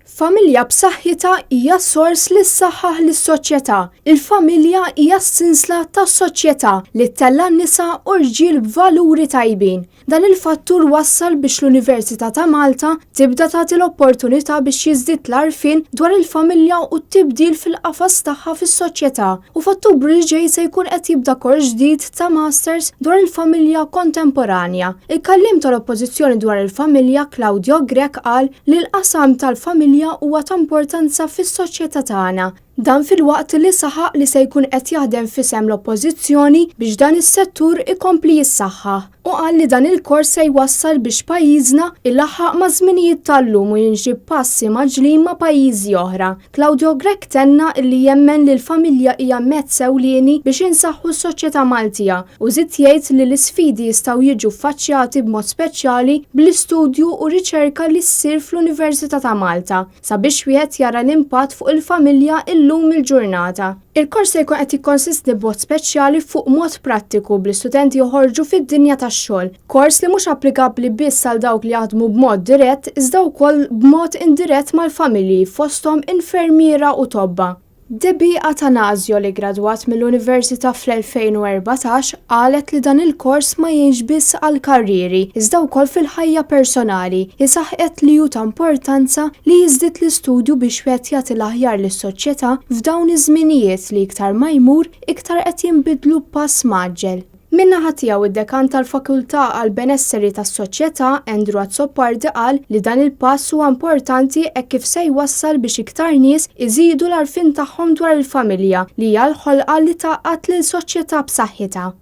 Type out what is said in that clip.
Familja b'saħħitha hija sors li ssaħħaħ lis-soċjetà. Il-familja hija s-sinsla tas-soċjetà li tella n-nisa u rġiel b'valuri tajbin. Dan il-fattur wassal biex l-Università ta' Malta tibda tagħti l-opportunità biex jiżdied l-għarfien dwar il-familja u t-tibdil fil-qafas tagħha fis-soċjetà. U f'Ottubru li ġej se jkun qed jibda kors ġdid ta' masters dwar il-familja kontemporanja. Il-kallim tal-Oppożizzjoni dwar il-familja Claudio Grech qal li l-qasam tal-familja huwa ta' importanza fis-soċjetà tagħna. Dan fil-waqt li saħaq li se jkun qed jaħdem f'isem l-Oppożizzjoni biex dan is-settur ikompli jissaħħaħ. U qal li dan il-kors se jwassal biex pajjiżna ilaħħaq ma' żminijiet tal-lum u jinġib passi maġlin ma' pajjiżi oħra. Claudio Grech tenna li jemmen li l-familja hija mezz ewlieni biex insaħħu s-soċjetà Maltija u żied jgħid li l-isfidi jistgħu jiġu ffaċċjati b'mod speċjali bl-istudju u riċerka li ssir fl-Università ta' Malta sabiex wieħed jara l-impatt fuq il-familja illum il-ġurnata. Il-kors se jkun qed jikkonsisti b'mod speċjali fuq mod prattiku bl-istudenti joħorġu fid-dinja tax-xogħol. Kors li mhux applikabbli biss għal dawk li jaħdmu b'mod dirett iżda wkoll b'mod indirett mal-familji fosthom infermiera u tobba. Debbie Atanasio li gradwat mill-Università fl-2014 qalet li dan il-kors ma jgħinx biss għal karrieri iżda wkoll fil-ħajja personali. Isaħqet li hu ta' importanza li jiżdied l-istudju biex wieħed jagħti l-aħjar lis-soċjetà f'dawn iż-żminijiet li iktar ma jmur iktar qed jinbidlu pass maġġel. Min-naħa tiegħu id-dekan tal-Fakultà għall-Benesseri tas-Soċjetà Andrew Azzopardi qal li dan il-pass huwa importanti hekk kif se jwassal biex iktar nies iżidu l-għarfien tagħhom dwar il-familja li hija l-ħolqa li tgħaqqad lil soċjetà b'saħħitha.